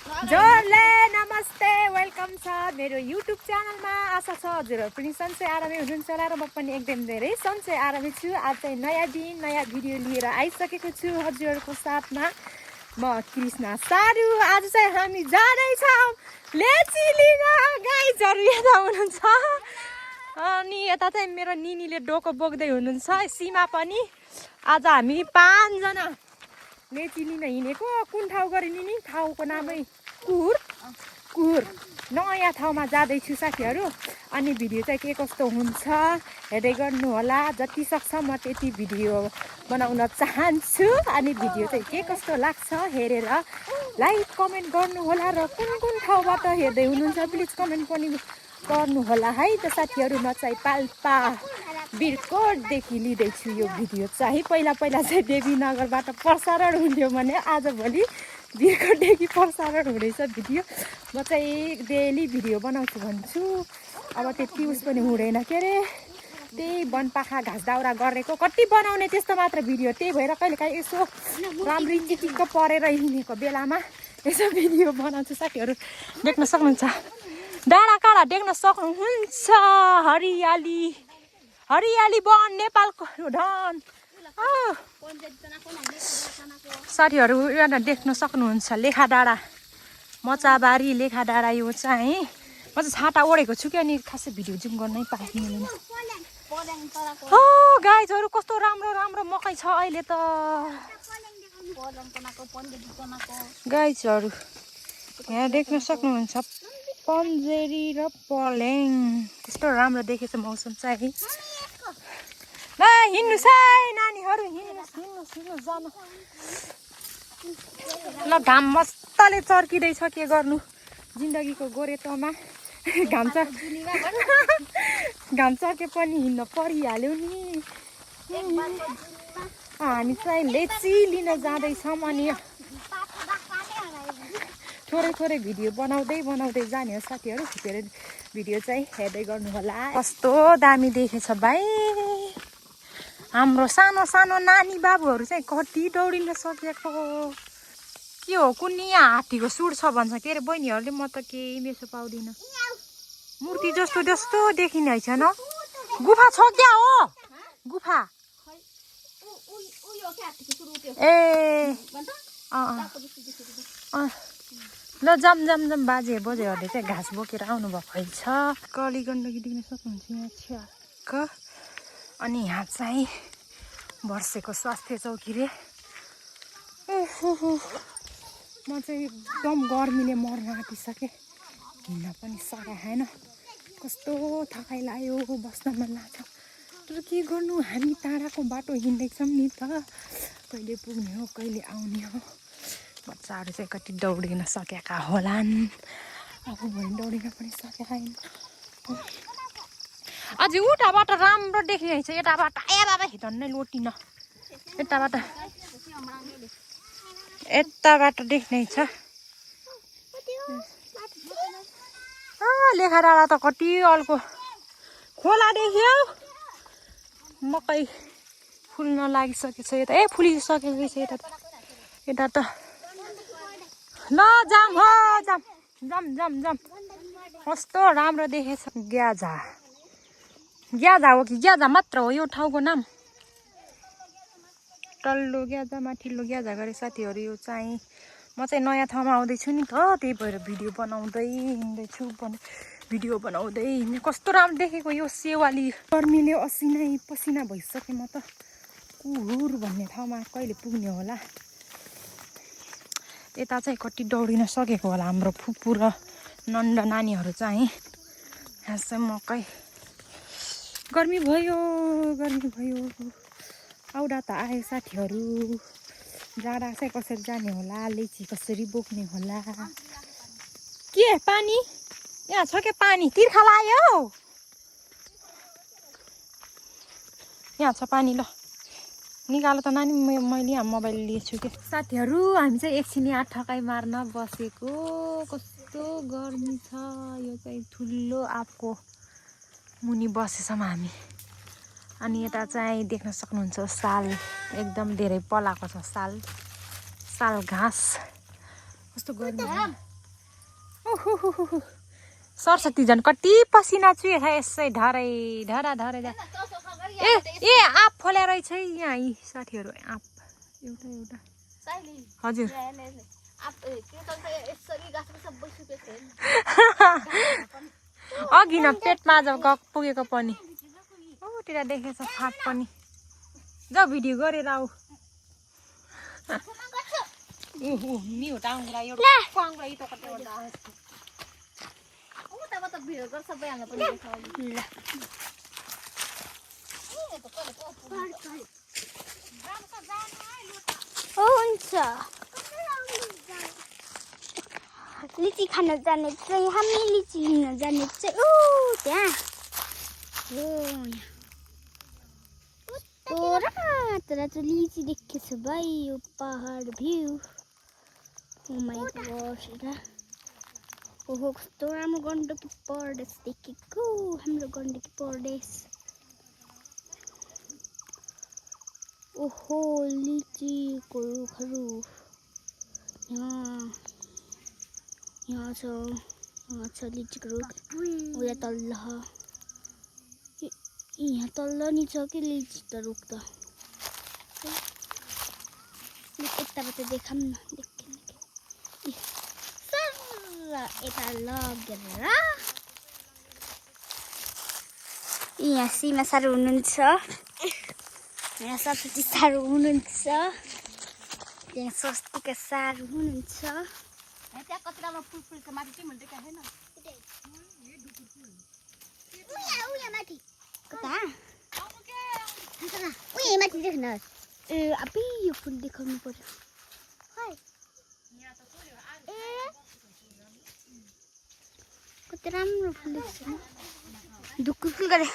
जोरले नमस्ते वेलकम छ मेरो युट्युब च्यानलमा। आशा छ हजुरहरू पनि सन्चै आरामै हुनुहुन्छ होला र म पनि एकदम धेरै सन्चै आरामै छु। आज चाहिँ नयाँ दिन नयाँ भिडियो लिएर आइसकेको छु हजुरहरूको साथमा। म कृष्णा सारू। आज चाहिँ हामी जाँदैछौँ लेची लिन। गाइजहरू यता हुनुहुन्छ अनि यता चाहिँ मेरो निनीले डोको बोक्दै हुनुहुन्छ, सीमा पनि। आज हामी 5 जना लेची लिन हिँडेको। कुन ठाउँ गरे निनी? ठाउँको नामै कुर नयाँ ठाउँमा जाँदैछु साथीहरू। अनि भिडियो चाहिँ के कस्तो हुन्छ हेर्दै गर्नु होला। जति सक्छ म त्यति भिडियो बनाउन चाहन्छु। अनि भिडियो चाहिँ के कस्तो लाग्छ हेरेर लाइक कमेन्ट गर्नु होला र कुन ठाउँबाट हेर्दै हुनुहुन्छ प्लिज कमेन्ट पनि गर्नु होला है त साथीहरू। म चाहिँ पाल्पा बिरकोटदेखि लिँदैछु यो भिडियो चाहिँ। पहिला चाहिँ देवीनगरबाट प्रसारण हुन्थ्यो भने आजभोलि बिरकोटदेखि प्रसारण हुँदैछ भिडियो। म चाहिँ डेली भिडियो बनाउँछु भन्छु। अब त्यति उस पनि हुँदैन के अरे, त्यही वनपाखा घाँस दाउरा गरेको कति बनाउने त्यस्तो मात्र भिडियो। त्यही भएर कहिलेकाहीँ यसो राम्ररी चिटिक्क परेर हिँडेको बेलामा यसो भिडियो बनाउँछु साथीहरू। देख्न सक्नुहुन्छ डाँडाकाँडा देख्न सक्नुहुन्छ। हरियाली हरियाली वन नेपालको धन साथीहरू। यहाँ देख्न सक्नुहुन्छ लेखा डाँडा, मचाबारी लेखा डाँडा। यो चाहिँ म चाहिँ छाता ओढेको छु कि अनि खासै भिडियो जुम गर्नै पाइँदैन। हो गाइजहरू कस्तो राम्रो राम्रो मकै छ अहिले त गाइजहरू। यहाँ देख्न सक्नुहुन्छ पन्जेरी र पलेङ कस्तो राम्रो देखेछ मौसम चाहिँ। ल हिँड्नुहोस् है नानीहरू, हिँड्नुहोस् जानु। ल घाम मजाले चर्किँदैछ, के गर्नु जिन्दगीको गोरेटोमा घाम चर्के पनि हिँड्न परिहाल्यो नि। हामी चाहिँ लेची लिन जाँदैछौँ अनि थोरै भिडियो बनाउँदै जाने हो साथीहरू। फेरि भिडियो चाहिँ हेर्दै गर्नु होला। कस्तो दामी देखेछ भाइ। हाम्रो सानो सानो नानी बाबुहरू चाहिँ कति दौडिन सकेको के हो। कुनै हात्तीको सुड छ भन्छ के अरे बहिनीहरूले। म त केही मेसो पाउँदिनँ। मूर्ति जस्तो देखिने हैन। गुफा छ क्या हो? गुफा ए ल जम बाजे बोजेहरूले चाहिँ घाँस बोकेर आउनु भएको छ। कली गण्डकी देख्न सक्नुहुन्छ यहाँ छ्याक्क। अनि यहाँ चाहिँ वर्षेको स्वास्थ्य चौकी रे। म चाहिँ एकदम गर्मीले मर्न आँटिसकेँ, हिँड्न पनि सकेन। कस्तो थकाइ लाग्यो, बस्न मन लाग्छ। तर के गर्नु, हामी टाढाको बाटो हिँड्दैछौँ नि त, कहिले पुग्ने हो कहिले आउने हो। बच्चाहरू चाहिँ कति दौडिन सकेका होलान्, आफू भोलि दौडिन पनि सकेका छैन। अझै उताबाट राम्रो देखिने रहेछ, यताबाट आया बाबा हिँड्नै लोटिन। यताबाट देख्ने छ। लेखा डाँडा त कति अल्को खोला देख्यो। मकै फुल्न लागिसकेछ यता। ए फुलिसकेको रहेछ यता त। ल जाम हो जाम कस्तो राम्रो देखेछ। ग्याजा हो कि ग्याजा मात्र हो यो ठाउँको नाम? तल्लो ग्याजा माथिल्लो ग्याजा गरे साथीहरू। यो चाहिँ म चाहिँ नयाँ ठाउँमा आउँदैछु नि त, त्यही भएर भिडियो बनाउँदै हिँड्दैछु। कस्तो राम्रो देखेको यो सेवाली। गर्मीले पसिना भइसकेँ म त। कुहुर भन्ने ठाउँमा कहिले पुग्ने होला। यता चाहिँ कति दौडिन सकेको होला हाम्रो फुपू र नन्द नानीहरू चाहिँ। यहाँ चाहिँ मकै गर्मी भयो। आउँदा त आयो साथीहरू। जाँदा चाहिँ कसरी जाने होला, लेची कसरी बोक्ने होला। के पानी यहाँ छ के? पानी तिर्खा लाग्यो। यहाँ छ पानी, ल निकाल त नानी। मैले यहाँ मोबाइल लिएछु कि साथीहरू। हामी चाहिँ एकछिन यहाँ ठकाइ मार्न बसेको। कस्तो गर्मी छ। यो चाहिँ ठुलो आँपको मुनि बसेछौँ हामी। अनि यता चाहिँ देख्न सक्नुहुन्छ साल एकदम धेरै पलाएको छ। साल घाँस कस्तो गर्मी सरस्वती झन् कति पसिना छु यसै ढरै ढरा ढरै ए आँप फल्या रहेछ यहाँ यी साथीहरू आँप एउटा एउटा हजुर अघि न पेटमा आज पुगेको पनि तिर देखेछ फाट पनि जाऊ भिडियो गरेर आऊ नि हो टाङ्रा एउटा काङ्रा इ त कतै गर्दा उताबाट भिडियो गर्छ सबै हाल्न पनि ल हुन्छ लिची खान जाने चाहिँ हामी लिची लिन जाने चाहिँ त्यहाँ तर लिची देखेछ भाइ यो पहाड भ्यू ओ माई गॉड ओहो कस्तो राम्रो गण्डकी परदेश देखेको हाम्रो गण्डकी परदेश ओहो लिचीको रुखहरू यहाँ छ लिचीको रुख उता तल्ल यहाँ तल्ल नि छ कि लिची त रुख त यताबाट देखाऊँ न यता लगेर यहाँ सीमा साह्रो हुनुहुन्छ यहाँ सरस्वती साह्रो हुनुहुन्छ त्यहाँ स्वस्तिका साह्रो हुनुहुन्छ त्यहाँ कति राम्रो फुल फुलको माथि के भन्छ क्या छैन माथि कता माथि देख्नुहोस् ए अबि यो फुल देखाउनु पर्यो कति राम्रो फुल देख्छ ढुक्कु फुल गरे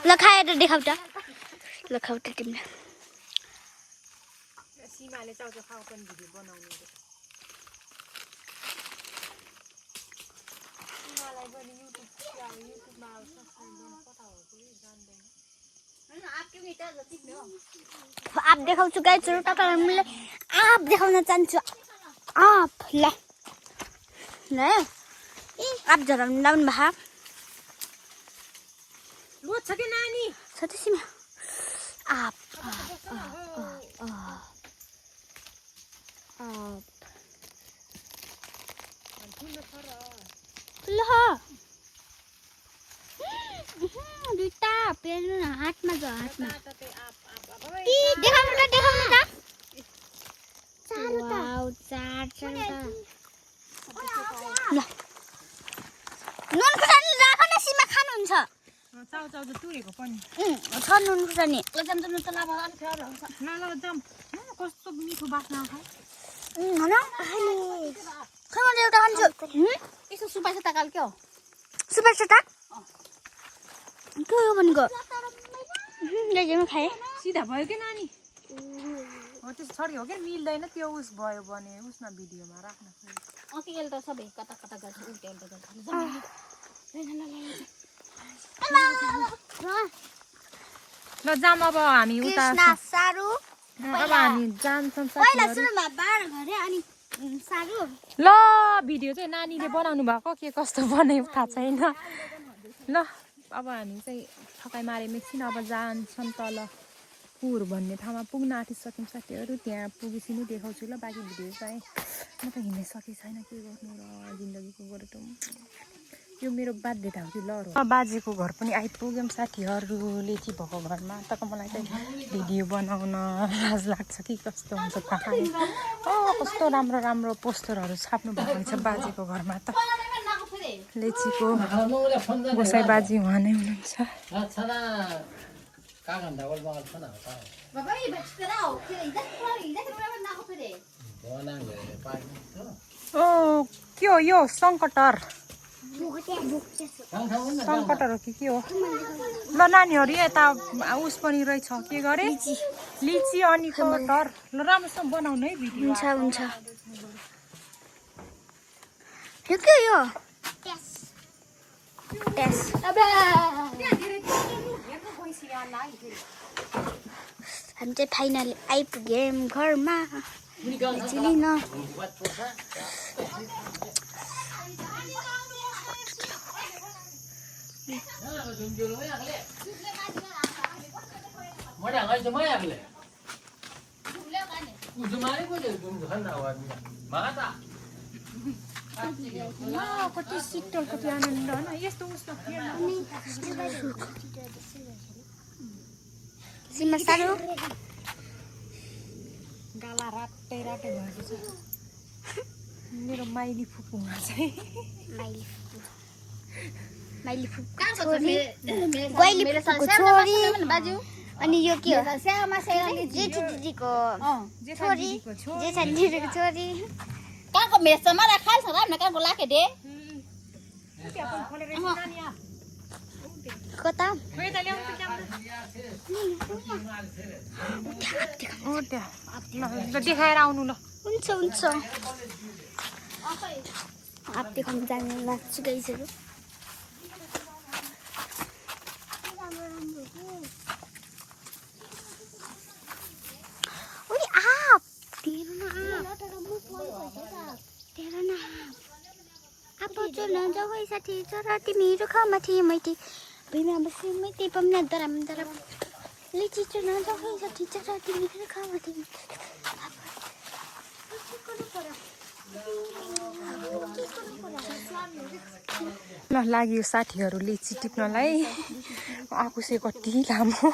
ल खाएर देखाउ त ल खाउ त तिमीले सीमाले चाउचाउ खाऊ पनि भिडियो बनाउने सीमालाई पनि युट्युबमा आप देखाउँछु गाइजहरु तपाईहरुले आप देखाउन चाहन्छु आप ल आप जराउन लाउनु भा लोड छ के नानी छ त सीमा आप ल दुईटा पेर्नु न हातमा छ हातमा देखाउनु त वाउ चार ल नुन खुर्सानी राख न सीमा खानुहुन्छ चाउचाउ त तुरेको पनि छ नुन खुर्सानी लजाम जाम त लाभ अलि फेर हुन्छ न ल जाम कस्तो मिठो बास्ना आउँछ हैन खै एउटा खान्छु यसो सुपाइ छ तकाल के हो सुपर चटा के हो भनेको लेजेमा खाए सिधा भयो के नानी हो त्यस छडी हो के मिल्दैन त्यो उस भयो भने उसमा भिडियोमा राख्न ओके एल त सबै कता कता गर्छ उल्टे उल्टे गर्छ ल जाम अब हामी उता कृष्ण सारु अब हामी जान्छौँ पहिला सुरुमा बार गरे अनि सारु ल भिडियो चाहिँ नानीले बनाउनु भएको के कस्तो बनायो थाहा छैन ल अब हामी चाहिँ थकाइ मारे एकछिन अब जान्छौँ तल पुर भन्ने ठाउँमा पुग्न आँटिसक्यौँ साथीहरू त्यहाँ पुगेपछि नै देखाउँछु ल बाँकी भिडियो चाहिँ म त हिँड्नै सकेको छैन के गर्नु र जिन्दगीको गोरेटो यो मेरो बाध्यता हो कि ल बाजेको घर पनि आइपुग्यौँ साथीहरू लेची भएको घरमा त मलाई चाहिँ भिडियो बनाउन लाज लाग्छ कि कस्तो हुन्छ थाहा छैन कस्तो राम्रो राम्रो पोस्टरहरू छाप्नु भएको हुन्छ बाजेको घरमा त लेचीको गोसाई बाजी उहाँ नै हुनुहुन्छ के हो यो सङ्कटर सङ्कटहरू के हो ल नानीहरू यता उस पनि रहेछ के गरे लिची अनि कटहर ल राम्रोसँग बनाउनु है भिडियो हुन्छ हुन्छ यो के हो यो टेस्ट हामी चाहिँ फाइनली आइपुग्यौँ घरमा लिची लिन कति शीतल कति आनन्द होइन यस्तो उसमा सीमा साह्रो गाला रातै रातै भएको छ मेरो माइली फुपूमा चाहिँ माइली फुपूको छोरी ग्वाइली फुपूको छोरी अनि यो के हो जेठी दिदीको छोरी जेठानी दिदीको छोरी कहाँको मेसमा राखाल छ र हामीले कहाँको लाके दे कता देखाएर आउनु ल हुन्छ हुन्छ आप देखाउनु जाने लाग्छु गाइसहरू साथी चरा तिमीहरू खामा थिए मैले भुइँमा बसी मैले पम्ना दराम दराम लिची चुना जगै साथी चरा तिमीहरू खामा थिए ल लाग्यो साथीहरू लिची टिप्नलाई आफू चाहिँ कति लामो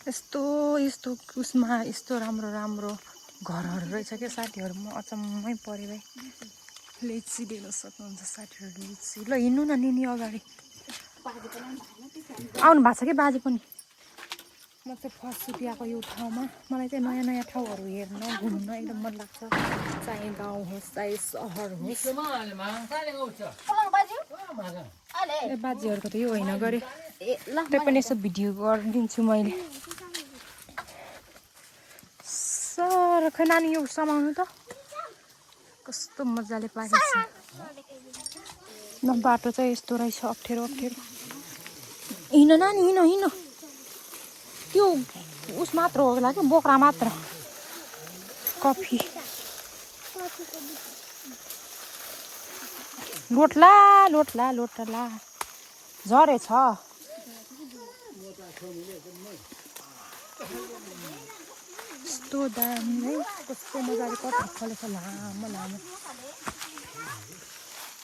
यस्तो यस्तो उसमा यस्तो राम्रो राम्रो घरहरू रहेछ क्या साथीहरू म अचम्मै परेँ भाइ लिची लिन सक्नुहुन्छ साथीहरू लिची ल हिँड्नु न निनी अगाडि आउनु भएको छ कि बाजे पनि म चाहिँ फर्स्ट आएको यो ठाउँमा मलाई चाहिँ नयाँ नयाँ ठाउँहरू हेर्न घुम्न एकदम मन लाग्छ चाहे गाउँ होस् चाहे सहर होस् ए बाजेहरूको त यो होइन गरे त्यही पनि यसो भिडियो गरिदिन्छु मैले सर खै नानी यो समाउनु त कस्तो मजाले पारेको छ न बाटो चाहिँ यस्तो रहेछ अप्ठ्यारो अप्ठ्यारो हिँड नानी हिँड हिँड त्यो उस मात्र होला क्या बोक्रा मात्र कफी लोट्ला लोट्ला लोट्ला झरेछ यस्तो दामी है कस्तो मजाले कटहर फलेछ लामो लामो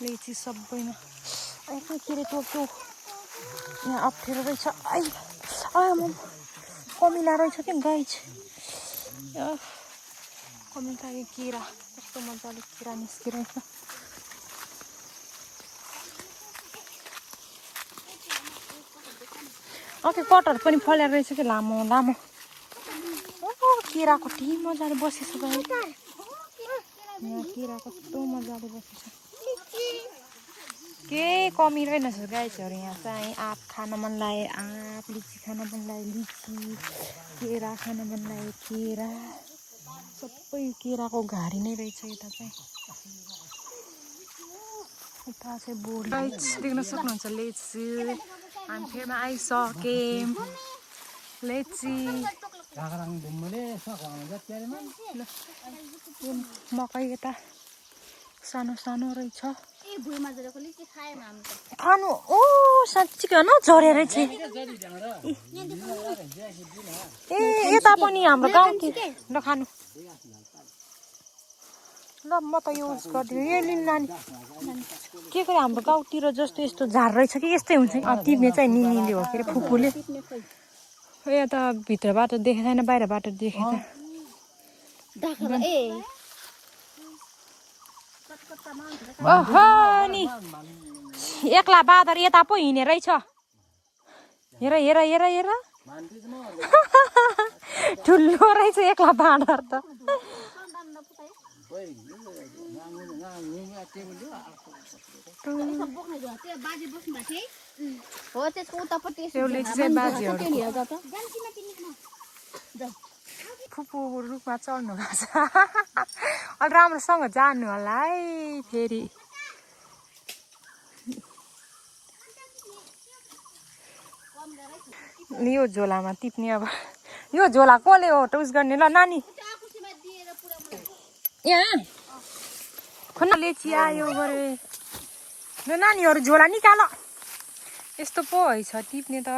लिची सबैमा के अरे त्यो यहाँ अप्ठ्यारो रहेछ कमिला रहेछ क्या गाई कमिला यो किरा कस्तो मजाले किरा निस्किरहेछ त्यो कटहर पनि फलेर रहेछ कि लामो लामो किरा कति मजाले बसेछ गाई यहाँ किरा कस्तो मजाले बसेछ केही कमी रहेनछ गाईहरू यहाँ चाहिँ आँप खान मन लाग्यो आँप लिची खान मन लाग्यो लिची केरा खान मन लाग्यो केरा सबै केराको घारी नै रहेछ यता चाहिँ यता चाहिँ बोर्ड देख्न सक्नुहुन्छ लिची हामी फेरि आइसक्यौँ लिची मकै यता सानो सानो रहेछ खानु ओ साँच्चीकै न झरेर चाहिँ ए यता पनि हाम्रो गाउँतिर ल खानु ल म त युज गरिदिनु यो लिनु नानी के गरे हाम्रो गाउँतिर जस्तो यस्तो झार रहेछ कि यस्तै हुन्छ तिमी चाहिँ निनीले हो के अरे फुपूले यहाँ त भित्रबाट देखेको छैन बाहिरबाट देखेको नि एक्ला बाँदर यता पो हिँडे रहेछ हेर हेर हेर हेर ठुलो रहेछ एक्ला बाँदर त बोक्ने जो त्यो बाजे बोक्नु भएको थियो हो त्यसको उतापट्टि त्यो लेची चाहिँ बाजेहरू त्यो लिएर जाऊ त जान्सिना किन्नु जाऊ फुपू रुखमा चढ्नु भएको छ अलि राम्रोसँग जानु होला है फेरि यो झोलामा टिप्ने अब यो झोला कसले हो उस गर्ने ल नानी यहाँ खुन लेची आयो गरे ल नानीहरू झोला निकाल यस्तो पो है छ टिप्ने त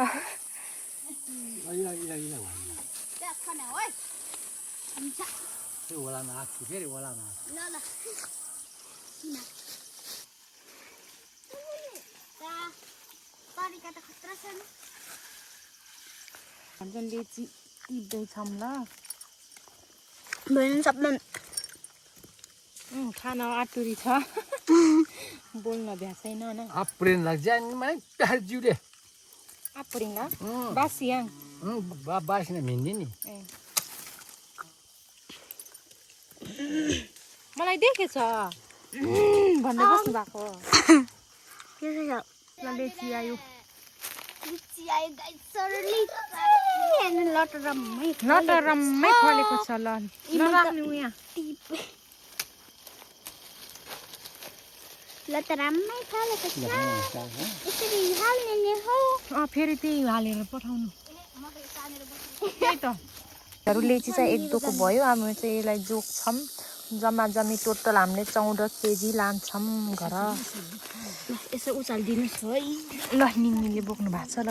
लेची टिप्दैछौँ ल खाना आटुरी छ बोल्न भ्यासैन न Aprin lah jangan main tarju deh. आपुरिङ ल बासियाङ Babas na mindi ni. मलाई देखेछ भन्दै बस्नु भएको लेची आयो लटरम्मै फलेको छ ल नराख्नु यहाँ फेरि त्यही हालेर पठाउनु त्यही त लेची चाहिँ एक दोको भयो हामी चाहिँ यसलाई जोख्छौँ जम्मा जम्मी टोटल हामीले 14 केजी लान्छौँ घर यसो उचालिदिनुहोस् है ल निनीले बोक्नु भएको छ ल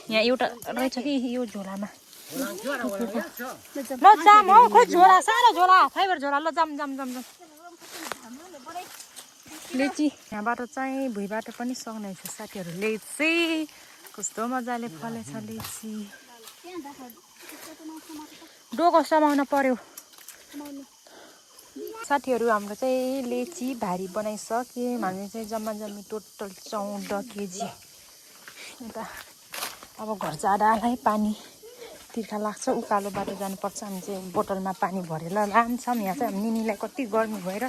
यहाँ एउटा रहेछ कि यो झोलामा ल जाम हौ खोइ झोला सानो झोला फाइबर झोला ल जाम जाम जाम जाम लेची यहाँबाट चाहिँ भुइँबाट पनि सक्ने छ साथीहरू लेची कस्तो मजाले फलेछ लेची डोको समाउन पर्यो साथीहरू हाम्रो चाहिँ लेची भारी बनाइसक्यो हामी चाहिँ जम्मा जम्मी टोटल 14 केजी अन्त अब घर जाँदालाई पानी तिर्खा लाग्छ उकालो बाटो जानुपर्छ हामी चाहिँ बोतलमा पानी भरेर लान्छौँ यहाँ चाहिँ निनीलाई कति गर्मी भएर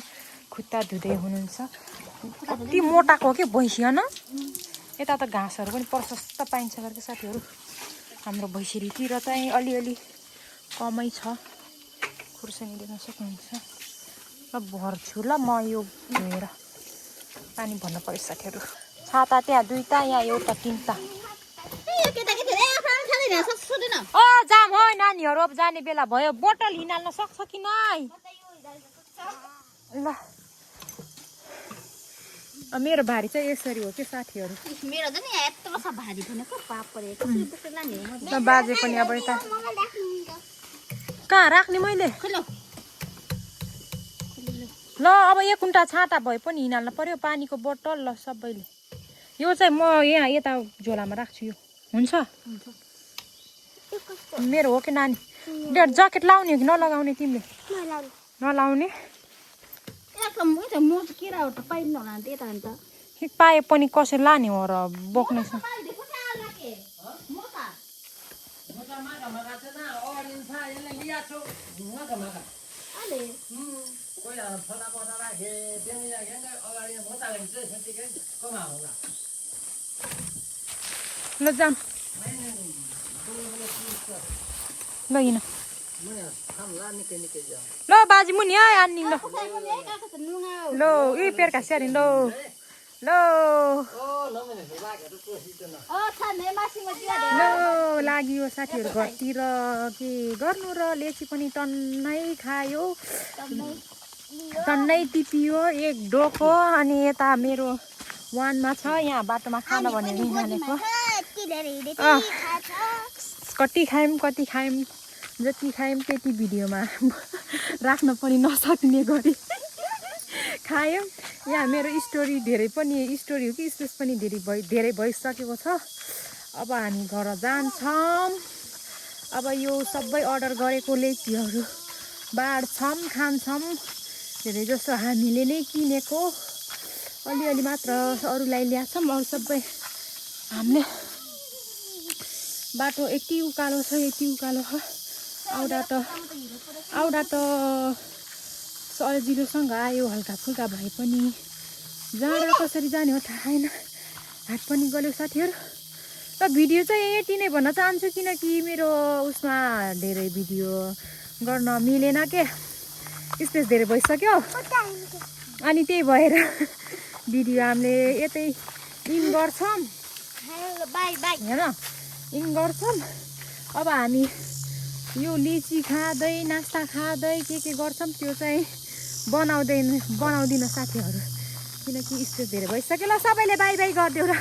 खुट्टा धुँदै हुनुहुन्छ कति मोटाको के भैँसिएन यता त घाँसहरू पनि प्रशस्त पाइन्छ गरेको साथीहरू हाम्रो भैँसीतिर चाहिँ अलिअलि कमै छ खुर्सानी देख्न सक्नुहुन्छ ल भर्छु ल म यो धोएर पानी भर्नु पर्यो साथीहरू छाता त्यहाँ 2टा यहाँ एउटा 3टा जाम हो नानीहरू अब जाने बेला भयो बोतल हिँड्न सक्छ कि नै ल मेरो भारी चाहिँ यसरी हो कि साथीहरू मेरो त नि यत्रो छ भारी भनेको पाप परे कसरी बोकेर लाने हो बाजे पनि अब यता कहाँ राख्ने मैले ल अब 1 कुन्टा छाता भए पनि हिँड्न पर्यो पानीको बोतल ल सबैले यो चाहिँ म यहाँ यता झोलामा राख्छु यो हुन्छ मेरो हो कि नानी ज्याकेट लाउने हो कि नलगाउने तिमीले नलाउने म त केरा हो त पाइन्न होला नि त अन्त पाए पनि कसरी लाने हो र बोक्ने छ ल जाम ल हिँड ल बाजी मुनि है आन्नी ल ल यी पेरका स्याहारी ल ल ल लाग्यो साथीहरू घरतिर के गर्नु र लेची पनि टन्नै खायो टन्नै टिपियो 1 डोको अनि यता मेरो 1 मा छ यहाँ बाटोमा खान भनेर हिँडेको कति खायौँ जति खायौँ त्यति भिडियोमा राख्न पनि नसक्ने गरी खायौँ यहाँ मेरो स्टोरी धेरै हो कि स्पेस पनि धेरै भइसकेको छ अब हामी घर जान्छौँ अब यो सबै अर्डर गरेको लेचीहरू बाँड्छौँ खान्छौँ धेरै जस्तो हामीले नै किनेको अलिअलि मात्र अरूलाई ल्याछौँ अरू सबै हामीले बाटो यति उकालो छ आउँदा त सजिलोसँग आयो हल्का फुल्का भए पनि जाँदा कसरी जाने हो थाहा छैन। हात पनि गल्यो साथीहरू। र भिडियो चाहिँ यति नै भन्न चाहन्छु किनकि मेरो उसमा धेरै भिडियो गर्न मिलेन के, स्पेस धेरै भइसक्यो अनि त्यही भएर भिडियो हामीले यतै इन गर्छौँ होइन, इन गर्छौँ। अब हामी यो लिची खाँदै नास्ता खाँदै के गर्छौँ त्यो चाहिँ बनाउँदिन साथीहरू किनकि स्पेस धेरै भइसक्यो। ल सबैले बाई बाई गरिदेऊ र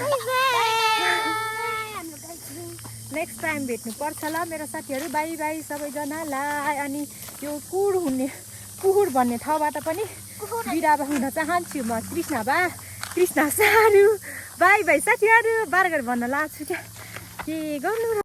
नेक्स्ट टाइम भेट्नु पर्छ ल मेरो साथीहरू। बाई बाई सबैजनालाई। अनि यो कुहुर भन्ने ठाउँबाट पनि बिदा हुन चाहन्छु म कृष्ण सारू। बाई बाई साथीहरू। बार्गर भन्न लाग्छु क्या, के गर्नु र।